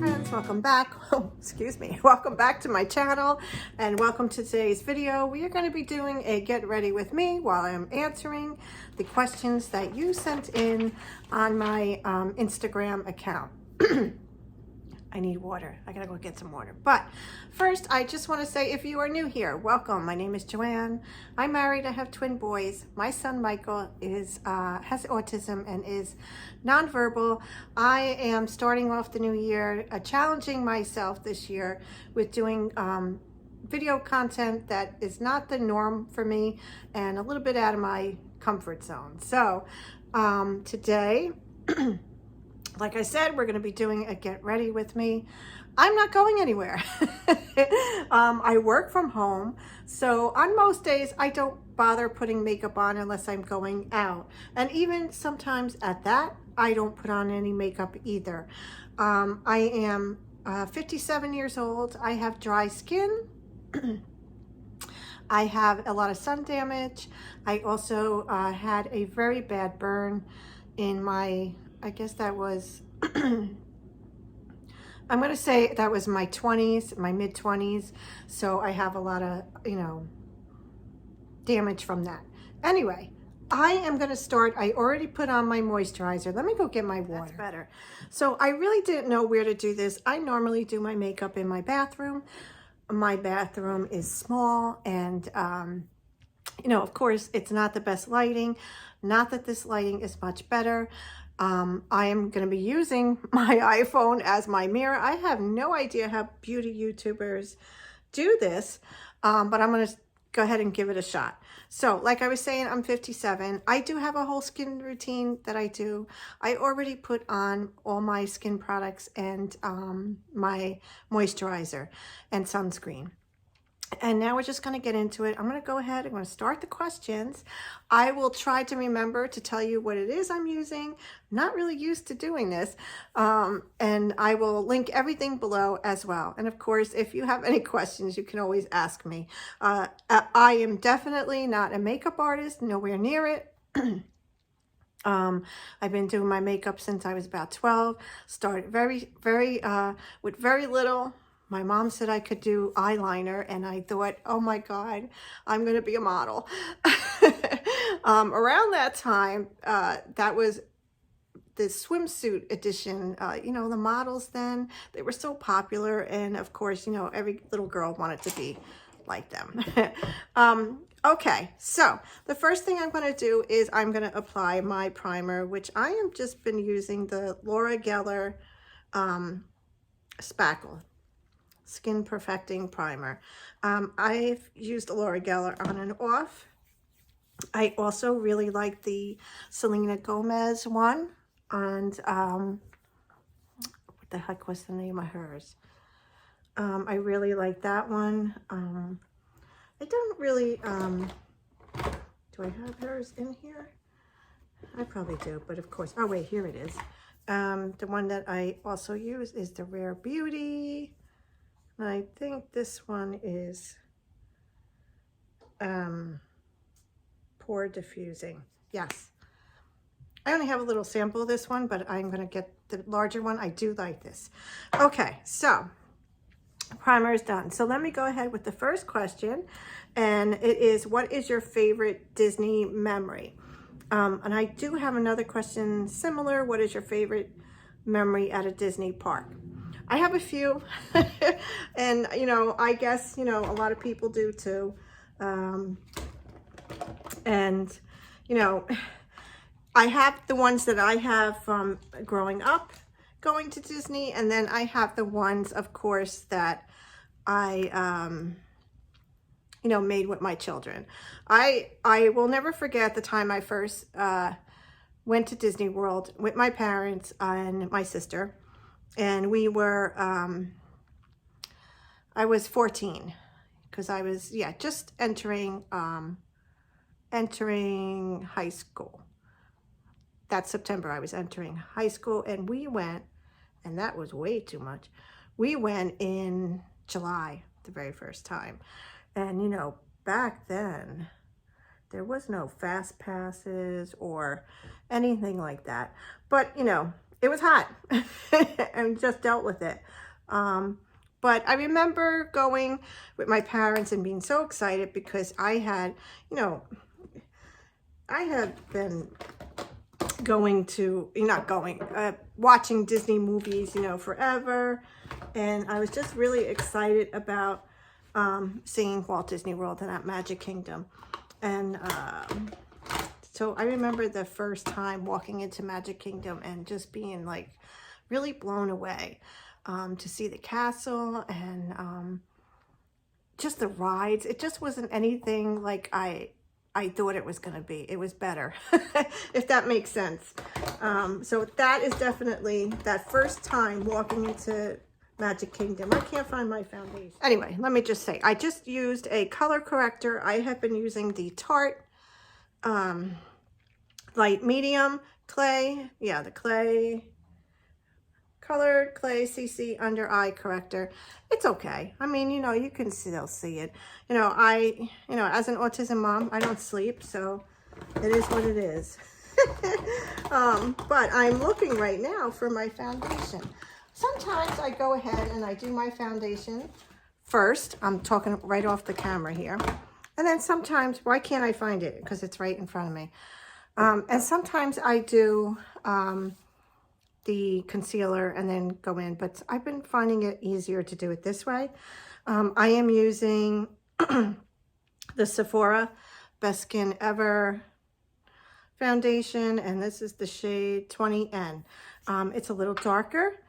friends, welcome back. Oh, excuse me. Welcome back to my channel and welcome to today's video. We are going to be doing a get ready with me while I'm answering the questions that you sent in on my Instagram account. I need water. I gotta go get some water. But first, I just want to say, if you are new here, welcome. My name is Joann. I'm married. I have twin boys. My son Michael has autism and is nonverbal. I am starting off the new year, challenging myself this year with doing video content that is not the norm for me and a little bit out of my comfort zone. So today, like I said, we're going to be doing a get ready with me. I'm not going anywhere. I work from home, so on most days I don't bother putting makeup on unless I'm going out. And even sometimes at that, I don't put on any makeup either. I am 57 years old. I have dry skin. I have a lot of sun damage. I also had a very bad burn in my, I guess that was, I'm going to say that was my 20s, my mid 20s. So I have a lot of, damage from that. Anyway, I am going to start. I already put on my moisturizer. Let me go get my water. That's better. So I really didn't know where to do this. I normally do my makeup in my bathroom. My bathroom is small and, of course, it's not the best lighting. Not that this lighting is much better. I am going to be using my iPhone as my mirror. I have no idea how beauty YouTubers do this, but I'm going to go ahead and give it a shot. So like I was saying, I'm 57. I do have a whole skin routine that I do. I already put on all my skin products and my moisturizer and sunscreen. And now we're just going to get into it. I'm going to go ahead. I'm going to start the questions. I will try to remember to tell you what it is I'm using. I'm not really used to doing this. And I will link everything below as well. And of course, if you have any questions, you can always ask me. I am definitely not a makeup artist, nowhere near it. I've been doing my makeup since I was about 12. Started with very little. My mom said I could do eyeliner, and I thought, oh my God, I'm going to be a model. Around that time, that was the swimsuit edition. The models then, they were so popular. And of course, every little girl wanted to be like them. Okay, so the first thing I'm going to do is I'm going to apply my primer, which I have just been using the Laura Geller Spackle Skin Perfecting Primer. I've used the Laura Geller on and off. I also really like the Selena Gomez one. And what the heck was the name of hers? I really like that one. I don't really, do I have hers in here? I probably do, but of course, oh wait, here it is. The one that I also use is the Rare Beauty. I think this one is Pore Diffusing. Yes. I only have a little sample of this one, but I'm going to get the larger one. I do like this. Okay, so primer is done. So let me go ahead with the first question. And it is, what is your favorite Disney memory? And I do have another question similar. What is your favorite memory at a Disney park? I have a few, and, I guess, a lot of people do too. And, I have the ones that I have from growing up going to Disney. And then I have the ones, of course, that I, made with my children. I will never forget the time I first went to Disney World with my parents and my sister. And we were, I was 14 because I was, just entering high school. That September I was entering high school, and we went, and that was way too much. We went in July the very first time. And, back then there was no fast passes or anything like that. But, it was hot and just dealt with it. But I remember going with my parents and being so excited because I had, you know, I had been going to, not going, watching Disney movies, you know, forever. And I was just really excited about seeing Walt Disney World and that Magic Kingdom. And so I remember the first time walking into Magic Kingdom and just being like really blown away to see the castle and just the rides. It just wasn't anything like I thought it was going to be. It was better, if that makes sense. So that is definitely that first time walking into Magic Kingdom. I can't find my foundation. Anyway, let me just say, I just used a color corrector. I have been using the Tarte Light Medium Clay. Yeah, the clay, colored clay CC under eye corrector. It's okay. I mean, you know, you can still see it. You know, as an autism mom, I don't sleep, so it is what it is. But I'm looking right now for my foundation. Sometimes I go ahead and I do my foundation first. I'm talking right off the camera here. And then sometimes, why can't I find it? Because it's right in front of me. And sometimes I do the concealer and then go in, but I've been finding it easier to do it this way. I am using the Sephora Best Skin Ever foundation, and this is the shade 20N. It's a little darker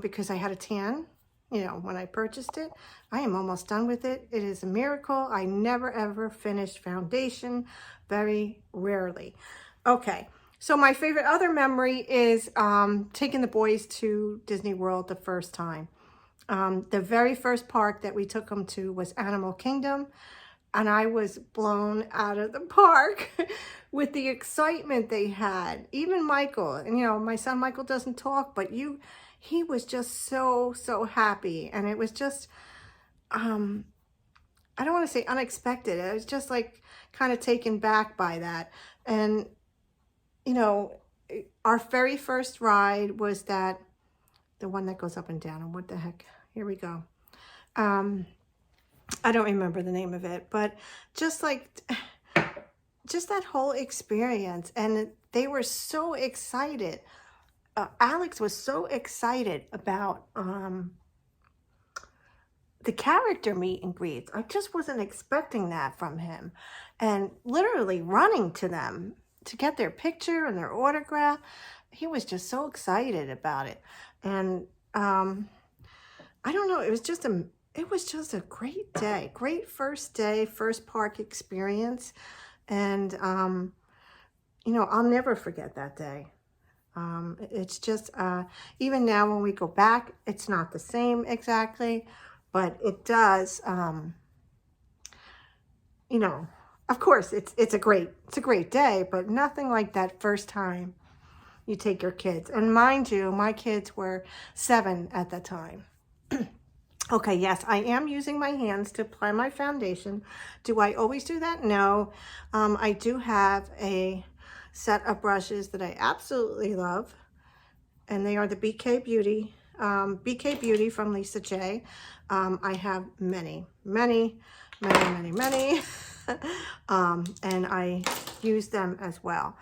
because I had a tan, you know, when I purchased it. I am almost done with it. It is a miracle. I never ever finish foundation, very rarely. Okay. So my favorite other memory is taking the boys to Disney World the first time. The very first park that we took them to was Animal Kingdom, and I was blown out of the park with the excitement they had. Even Michael, and you know, my son Michael doesn't talk, but he was just so happy, and it was just, I don't want to say unexpected. I was just like kind of taken back by that. And you know, our very first ride was the one that goes up and down. And what the heck? Here we go. I don't remember the name of it, but just that whole experience. And they were so excited. Alex was so excited about the character meet and greets. I just wasn't expecting that from him. And literally running to them to get their picture and their autograph. He was just so excited about it. And I don't know, it was just a great day. Great first day, first park experience. And you know, I'll never forget that day. It's just even now when we go back, it's not the same exactly, but it does you know, of course, it's a great day, but nothing like that first time you take your kids. And mind you, my kids were 7 at the time. Okay, yes, I am using my hands to apply my foundation. Do I always do that? No. I do have a set of brushes that I absolutely love, and they are the BK Beauty from Lisa J. I have many. And I use them as well,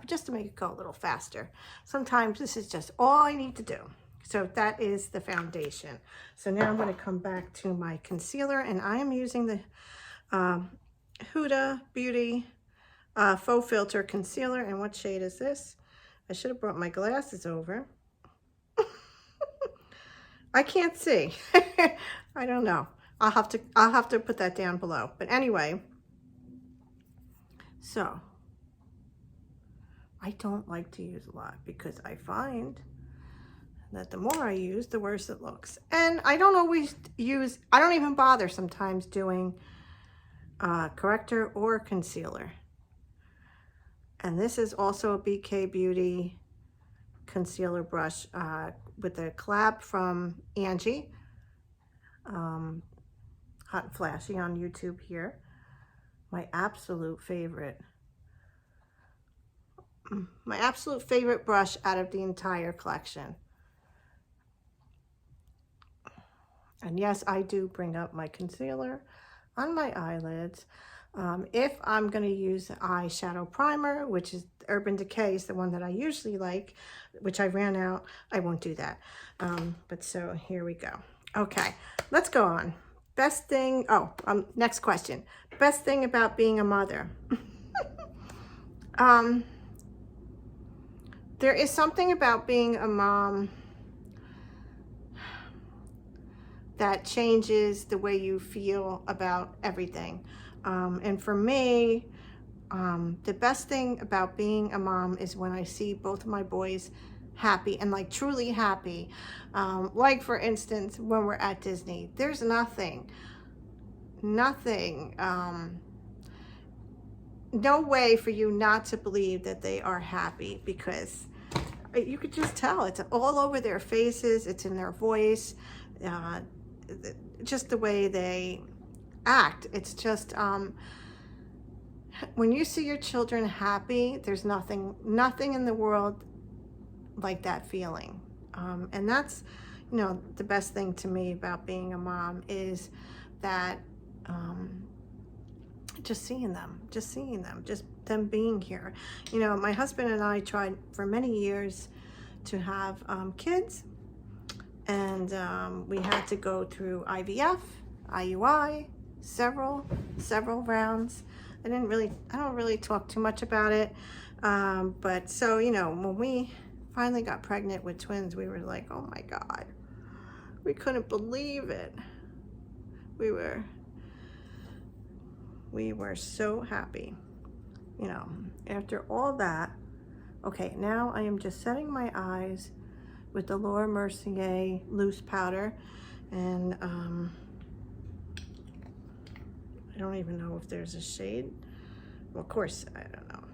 just to make it go a little faster. Sometimes this is just all I need to do. So that is the foundation. So now I'm going to come back to my concealer, and I am using the Huda Beauty Faux Filter Concealer. And what shade is this? I should have brought my glasses over. I can't see. I don't know. I'll have to put that down below. But anyway, so I don't like to use a lot because I find that the more I use, the worse it looks. And I don't always use, I don't even bother sometimes doing corrector or concealer. And this is also a BK Beauty concealer brush with a collab from Angie. Hot and Flashy on YouTube here. My absolute favorite. my absolute favorite brush out of the entire collection. And yes, I do bring up my concealer on my eyelids. If I'm going to use eyeshadow primer, which is Urban Decay, is the one that I usually like, which I ran out, I won't do that. But so here we go. Okay, let's go on. Best thing, next question. Best thing about being a mother. There is something about being a mom that changes the way you feel about everything. And for me, the best thing about being a mom is when I see both of my boys happy and like truly happy. Like for instance, when we're at Disney, there's nothing, no way for you not to believe that they are happy, because you could just tell. It's all over their faces, it's in their voice, just the way they act. It's just when you see your children happy, there's nothing in the world like that feeling. And that's, you know, the best thing to me about being a mom is that just seeing them, just them being here. You know, my husband and I tried for many years to have kids, and we had to go through IVF, IUI, several rounds. I don't really talk too much about it, but so, you know, when we finally got pregnant with twins, we were like, oh my God, we couldn't believe it. We were so happy, you know, after all that. Okay, now I am just setting my eyes with the Laura Mercier loose powder, and I don't even know if there's a shade. Well, of course, I don't know.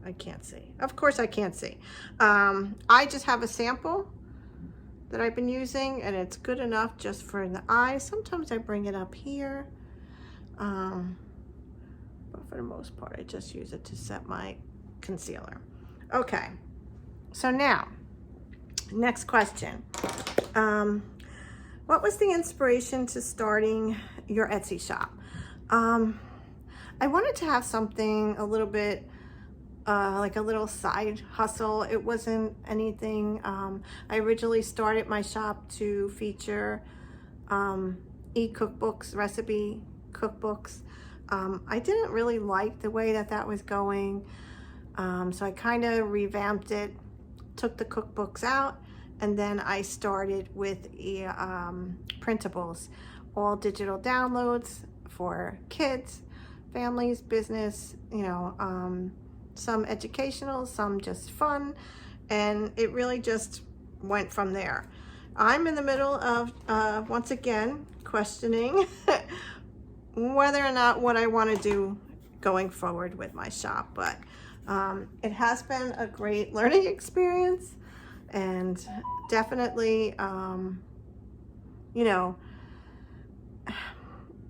I can't see. Of course I can't see. I just have a sample that I've been using, and it's good enough just for the eyes. Sometimes I bring it up here. But for the most part, I just use it to set my concealer. Okay, so now, next question. What was the inspiration to starting your Etsy shop? I wanted to have something a little bit like a little side hustle. It wasn't anything. I originally started my shop to feature e-cookbooks, recipe cookbooks. I didn't really like the way that was going, so I kind of revamped it, took the cookbooks out, and then I started with printables, all digital downloads for kids, families, business, you know, some educational, some just fun, and it really just went from there. I'm in the middle of, once again, questioning whether or not what I want to do going forward with my shop, but it has been a great learning experience, and definitely, you know,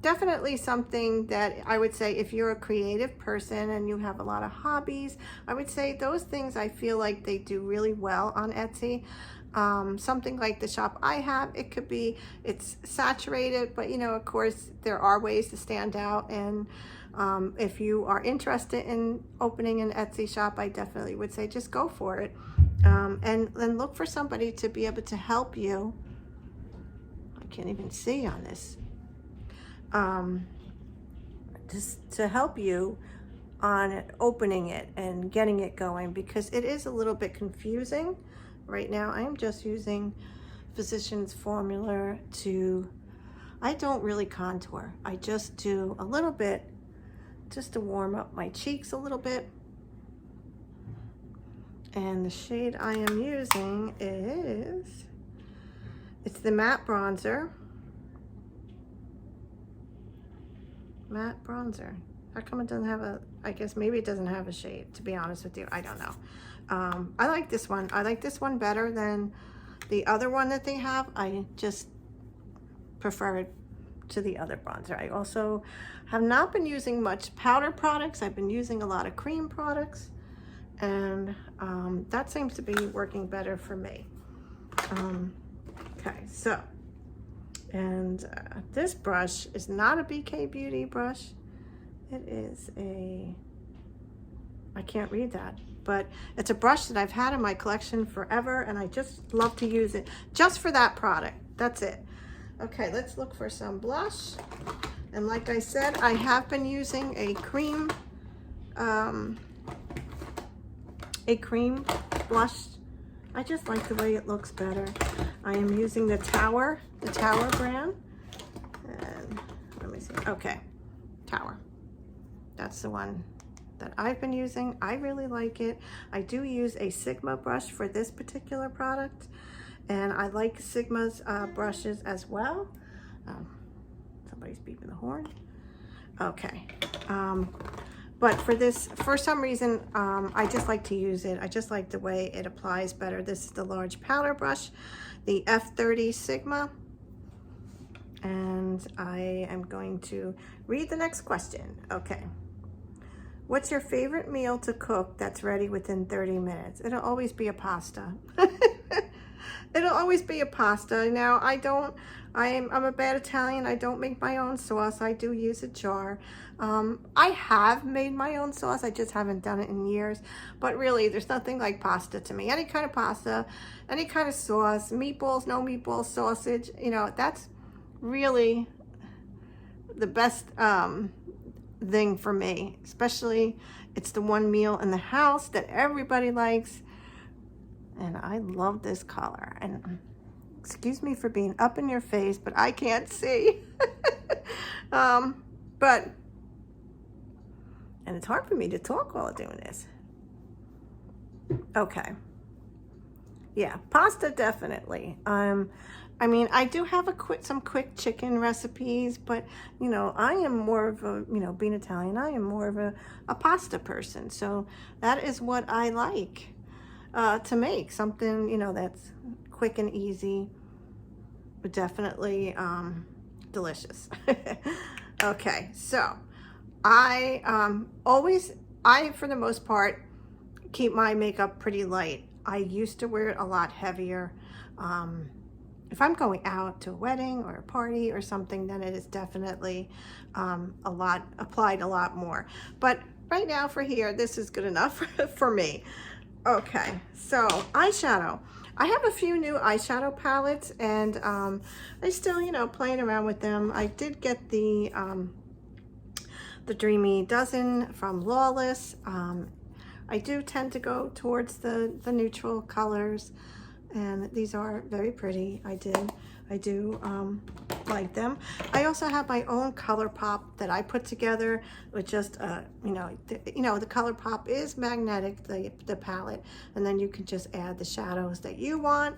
definitely something that I would say, if you're a creative person and you have a lot of hobbies, I would say those things, I feel like they do really well on Etsy. Something like the shop I have, it's saturated, but you know, of course, there are ways to stand out. And if you are interested in opening an Etsy shop, I definitely would say just go for it. And then look for somebody to be able to help you. I can't even see on this. Just to help you on opening it and getting it going, because it is a little bit confusing. Right now, I am just using Physicians Formula I don't really contour. I just do a little bit just to warm up my cheeks a little bit. And the shade I am using it's the matte bronzer. Matte bronzer. How come it doesn't have I guess maybe it doesn't have a shade, to be honest with you. I don't know. I like this one. I like this one better than the other one that they have. I just prefer it to the other bronzer. I also have not been using much powder products. I've been using a lot of cream products, and that seems to be working better for me. Okay, so, and this brush is not a BK Beauty brush. It is a, I can't read that, but it's a brush that I've had in my collection forever, and I just love to use it just for that product. That's it. Okay, let's look for some blush. And like I said, I have been using a cream blush. I just like the way it looks better. I am using the Tower brand. And let me see. Okay, Tower. That's the one that I've been using. I really like it. I do use a Sigma brush for this particular product, and I like Sigma's brushes as well. Somebody's beeping the horn. Okay. But for this, for some reason, I just like to use it. I just like the way it applies better. This is the large powder brush, the F30 Sigma. And I am going to read the next question. Okay. What's your favorite meal to cook that's ready within 30 minutes? It'll always be a pasta. It'll always be a pasta. Now, I'm a bad Italian. I don't make my own sauce. I do use a jar. I have made my own sauce. I just haven't done it in years. But really, there's nothing like pasta to me. Any kind of pasta, any kind of sauce, meatballs, no meatballs, sausage, you know, that's really the best thing for me. Especially, it's the one meal in the house that everybody likes. And I love this color. And excuse me for being up in your face, but I can't see. And it's hard for me to talk while doing this. Okay. Yeah, pasta definitely. I mean, I do have some quick chicken recipes, but you know, I am more of a, you know, being Italian, I am more of a pasta person. So that is what I like to make, something, you know, that's quick and easy, but definitely delicious. Okay, so I for the most part keep my makeup pretty light. I used to wear it a lot heavier. If I'm going out to a wedding or a party or something, then it is definitely applied a lot more. But right now for here, this is good enough for me. Okay, so eyeshadow. I have a few new eyeshadow palettes, and I still, you know, playing around with them. I did get the Dreamy Dozen from Lawless. I do tend to go towards the neutral colors, and these are very pretty. I do like them. I also have my own color pop that I put together with just you know, the color pop is magnetic, the palette, and then you can just add the shadows that you want.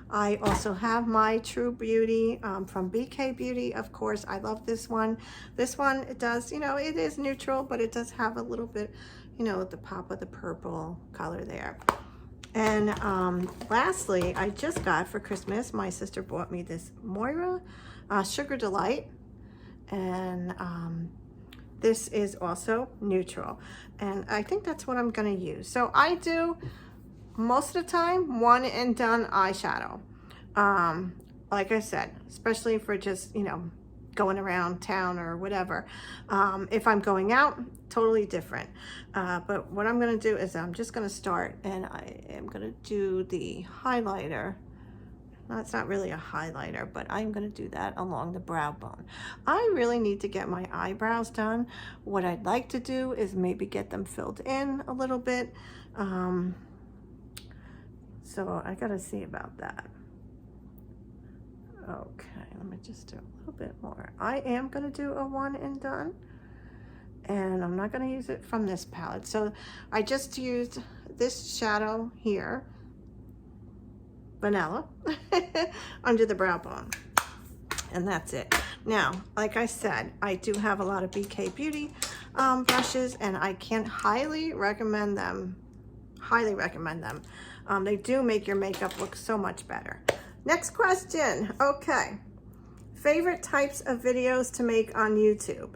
I also have my True Beauty from BK Beauty. Of course, I love this one. This one, it does, you know, it is neutral, but it does have a little bit, you know, the pop of the purple color there. And lastly, I just got for Christmas, my sister bought me this Moira Sugar Delight. And this is also neutral. And I think that's what I'm going to use. So I do, most of the time, one and done eyeshadow. Like I said, especially for just, you know, going around town or whatever. If I'm going out, totally different. But what I'm going to do is I'm just going to start, and I am going to do the highlighter. No, it's not really a highlighter, but I'm going to do that along the brow bone. I really need to get my eyebrows done. What I'd like to do is maybe get them filled in a little bit. So I got to see about that. Okay, let me just do a little bit more. I am going to do a one and done, and I'm not going to use it from this palette. So I just used this shadow here, vanilla, under the brow bone, and that's it. Now, like I said, I do have a lot of BK Beauty brushes, and I can highly recommend them. Highly recommend them. They do make your makeup look so much better. Next question. Okay. Favorite types of videos to make on YouTube?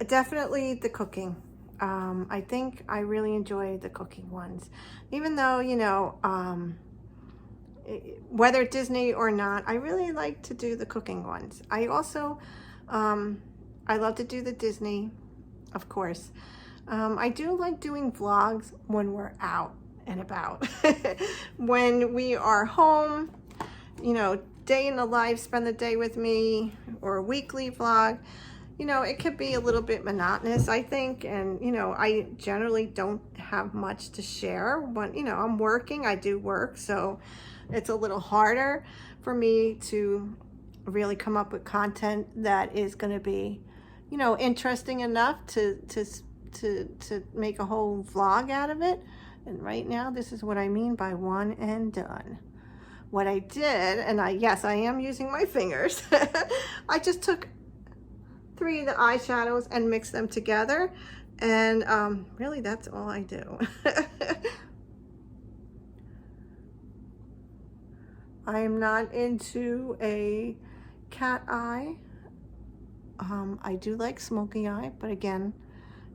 Definitely the cooking. I think I really enjoy the cooking ones, even though, you know, whether Disney or not, I really like to do the cooking ones. I also, I love to do the Disney, of course. I do like doing vlogs when we're out and about. When we are home, you know, day in the life, spend the day with me, or a weekly vlog, you know, it could be a little bit monotonous, I think. And, you know, I generally don't have much to share when, you know, I'm working, I do work. So it's a little harder for me to really come up with content that is going to be, you know, interesting enough to make a whole vlog out of it. And right now, this is what I mean by one and done. What I did, and yes, I am using my fingers. I just took 3 of the eyeshadows and mixed them together. And really, that's all I do. I am not into a cat eye. I do like smoky eye, but again,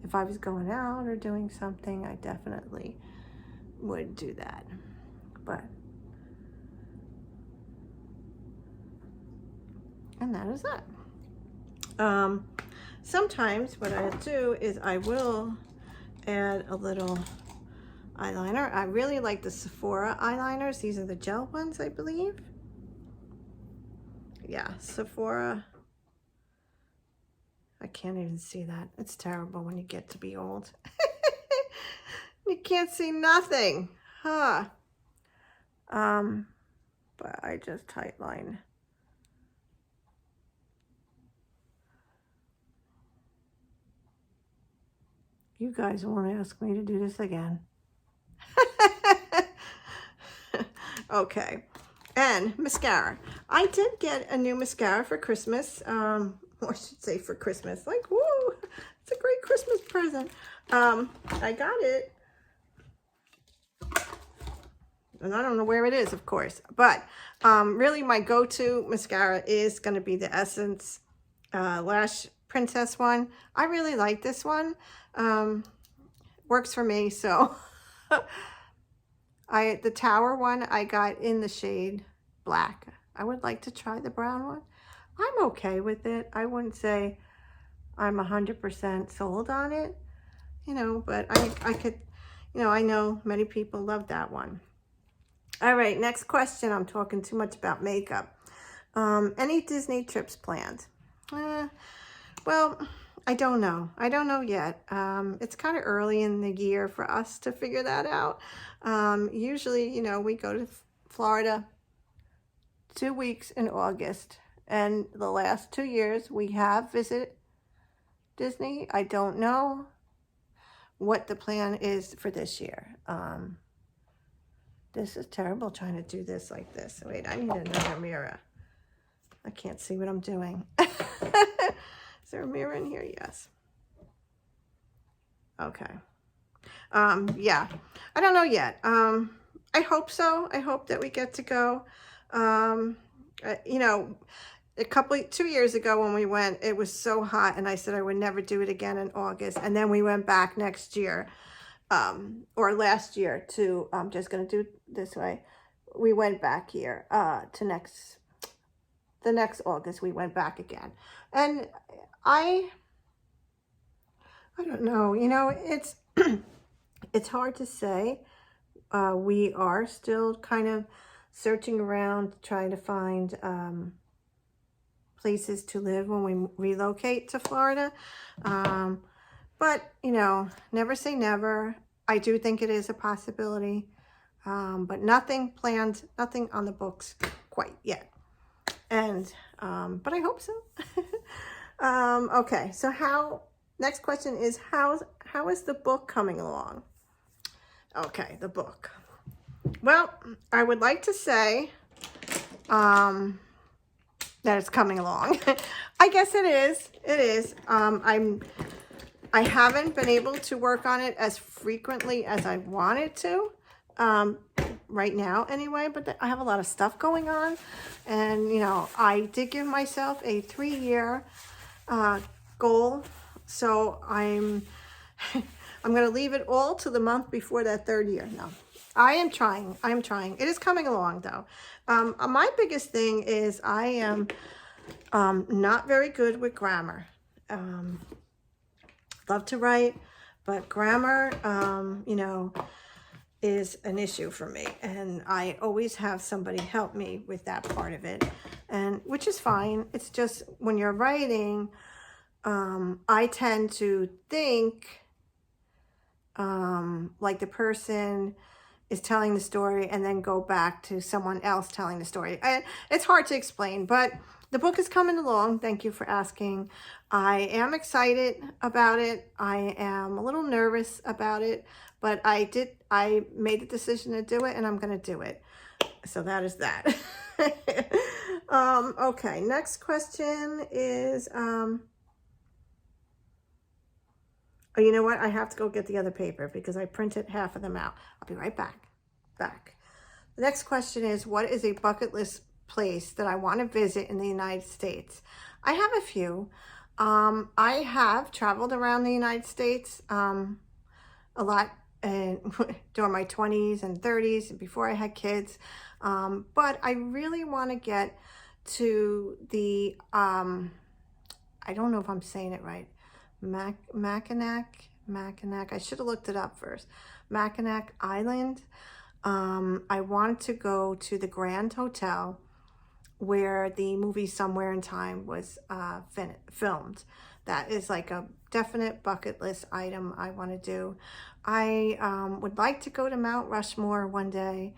if I was going out or doing something, I definitely would do that. But, and that is that. Sometimes what I do is I will add a little eyeliner. I really like the Sephora eyeliners. These are the gel ones, I believe. Yeah, Sephora. I can't even see that. It's terrible when you get to be old. You can't see nothing. Huh. But I just tightline. You guys won't ask me to do this again. Okay. And mascara. I did get a new mascara for Christmas. Or I should say for Christmas. Like, woo! It's a great Christmas present. I got it. And I don't know where it is, of course. But really my go-to mascara is going to be the Essence Lash Princess one. I really like this one. Works for me, so the Tower one I got in the shade black. I would like to try the brown one. I'm okay with it. I wouldn't say I'm 100% sold on it, you know, but I could, you know, I know many people love that one. All right, next question. I'm talking too much about makeup. Any Disney trips planned? Well, I don't know. I don't know yet. It's kind of early in the year for us to figure that out. Usually, you know, we go to Florida 2 weeks in August. And the last 2 years, we have visited Disney. I don't know what the plan is for this year. This is terrible trying to do this like this. Wait, I need another mirror. I can't see what I'm doing. Is there a mirror in here? Yes. Okay. Yeah, I don't know yet. I hope so. I hope that we get to go. You know, 2 years ago when we went, it was so hot and I said I would never do it again in August. And then we went back next year, or last year to, I'm just going to do it this way. We went back here, to the next August, we went back again. And I don't know, you know, it's, it's hard to say. We are still kind of searching around, trying to find places to live when we relocate to Florida. But, you know, never say never. I do think it is a possibility, but nothing planned, nothing on the books quite yet. And, but I hope so. Okay, so next question is, how is the book coming along? Okay, the book. Well, I would like to say that it's coming along. I guess it is. It is. I haven't been able to work on it as frequently as I wanted to, right now anyway, but I have a lot of stuff going on. And, you know, I did give myself a 3-year goal. So I'm I'm going to leave it all to the month before that 3rd year. No, I am trying. I'm trying. It is coming along though. My biggest thing is I am not very good with grammar. Love to write, but grammar, you know, is an issue for me. And I always have somebody help me with that part of it, and which is fine. It's just when you're writing, I tend to think like the person is telling the story and then go back to someone else telling the story. And it's hard to explain, but the book is coming along. Thank you for asking. I am excited about it. I am a little nervous about it, but I made the decision to do it, and I'm going to do it. So that is that. Okay, next question is, oh, you know what? I have to go get the other paper because I printed half of them out. I'll be right back. The next question is, what is a bucket list place that I want to visit in the United States? I have a few. I have traveled around the United States a lot during my 20s and 30s before I had kids. But I really want to get to the, I don't know if I'm saying it right, Mackinac. I should have looked it up first. Mackinac Island. I want to go to the Grand Hotel where the movie Somewhere in Time was filmed. That is like a definite bucket list item I want to do. I would like to go to Mount Rushmore one day,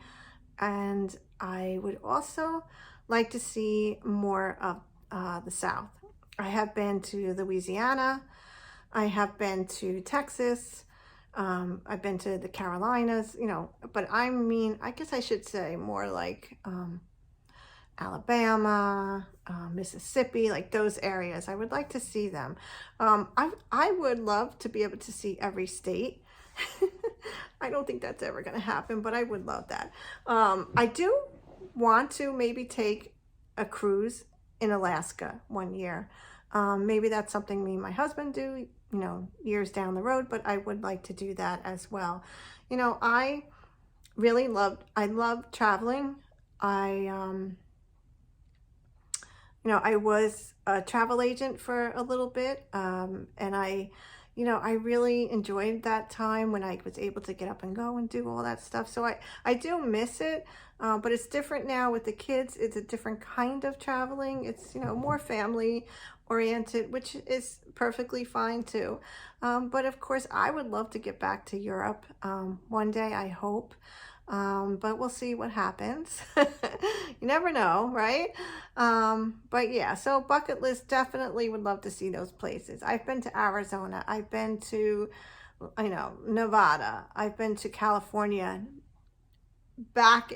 and I would also like to see more of the South. I have been to Louisiana. I have been to Texas. I've been to the Carolinas, you know, but I mean, I guess I should say more like Alabama, Mississippi, like those areas. I would like to see them. I would love to be able to see every state. I don't think that's ever going to happen, but I would love that. I do want to maybe take a cruise in Alaska one year. Maybe that's something me and my husband do, you know, years down the road, but I would like to do that as well. You know, I love traveling. You know, I was a travel agent for a little bit, and I really enjoyed that time when I was able to get up and go and do all that stuff. So I do miss it, but it's different now with the kids. It's a different kind of traveling. It's, you know, more family oriented, which is perfectly fine too. But of course, I would love to get back to Europe one day, I hope. But we'll see what happens. You never know, right? But yeah, so bucket list, definitely would love to see those places. I've been to Arizona. I've been to, you know, Nevada. I've been to California. I've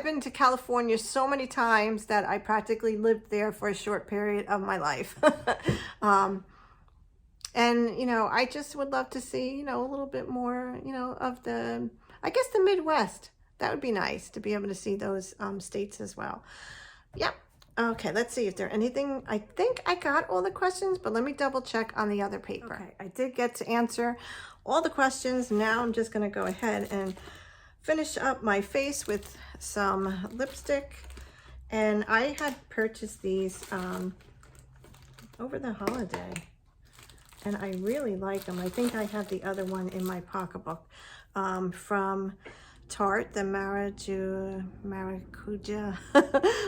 been to California so many times that I practically lived there for a short period of my life. And, you know, I just would love to see, you know, a little bit more, you know, of the, I guess the Midwest. That would be nice to be able to see those states as well. Yep. Okay, let's see if there's anything. I think I got all the questions, but let me double check on the other paper. Okay, I did get to answer all the questions. Now I'm just going to go ahead and finish up my face with some lipstick. And I had purchased these over the holiday, and I really like them. I think I have the other one in my pocketbook from Tarte, the Maracuja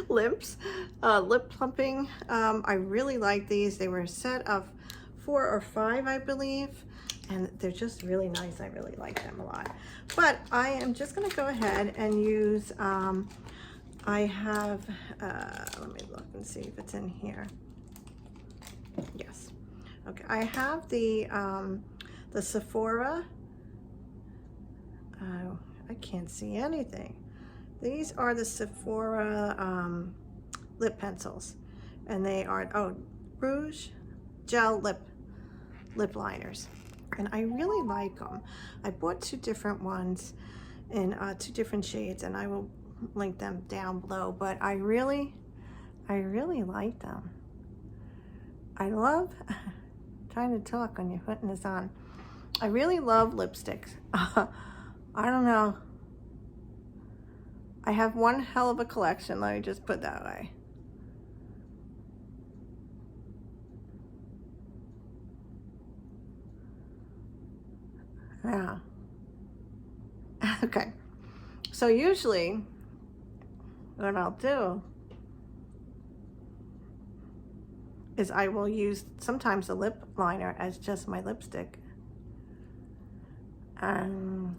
lips, lip plumping. I really like these. They were a set of 4 or 5, I believe, and they're just really nice. I really like them a lot. But I am just going to go ahead and use, I have, let me look and see if it's in here. Yes. Okay, I have the Sephora. I can't see anything. These are the Sephora lip pencils, and they are Rouge Gel lip liners, and I really like them. I bought 2 different ones in 2 different shades, and I will link them down below. But I really like them. I love trying to talk when you're putting this on. I really love lipsticks. I don't know. I have one hell of a collection, let me just put it that way. Yeah. Okay. So usually what I'll do is I will use sometimes a lip liner as just my lipstick. And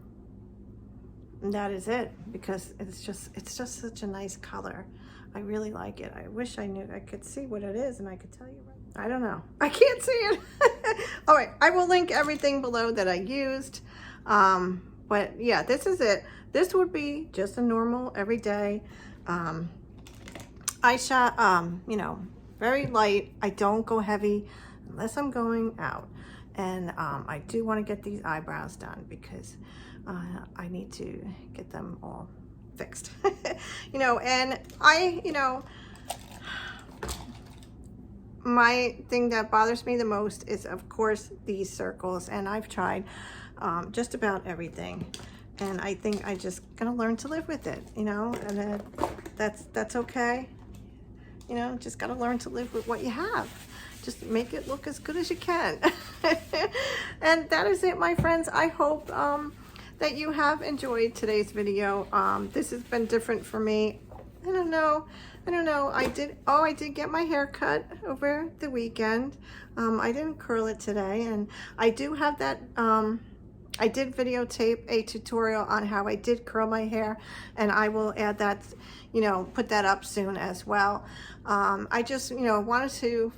that is it, because it's just such a nice color. I really like it. I wish I knew I could see what it is and I could tell you. I don't know. I can't see it. All right, I will link everything below that I used. But yeah, this is it. This would be just a normal everyday eyeshadow, you know, very light. I don't go heavy unless I'm going out. And I do want to get these eyebrows done because I need to get them all fixed. You know, and you know, my thing that bothers me the most is, of course, these circles. And I've tried just about everything. And I think I just gonna learn to live with it, you know, and then that's okay. You know, just gotta learn to live with what you have. Just make it look as good as you can. And that is it, my friends. I hope that you have enjoyed today's video. This has been different for me. I don't know. I did get my hair cut over the weekend. I didn't curl it today, and I do have that. I did videotape a tutorial on how I did curl my hair, and I will add that, you know, put that up soon as well. I just, you know, wanted to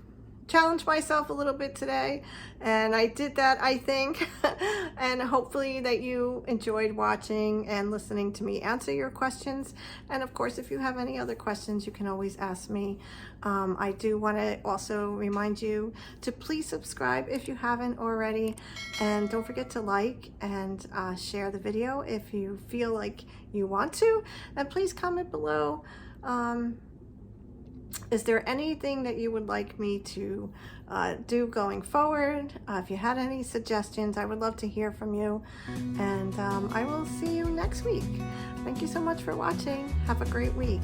challenge myself a little bit today, and I did that, I think. And hopefully that you enjoyed watching and listening to me answer your questions. And of course, if you have any other questions, you can always ask me. I do want to also remind you to please subscribe if you haven't already, and don't forget to like and share the video if you feel like you want to, and please comment below. Is there anything that you would like me to do going forward? If you had any suggestions, I would love to hear from you. And I will see you next week. Thank you so much for watching. Have a great week.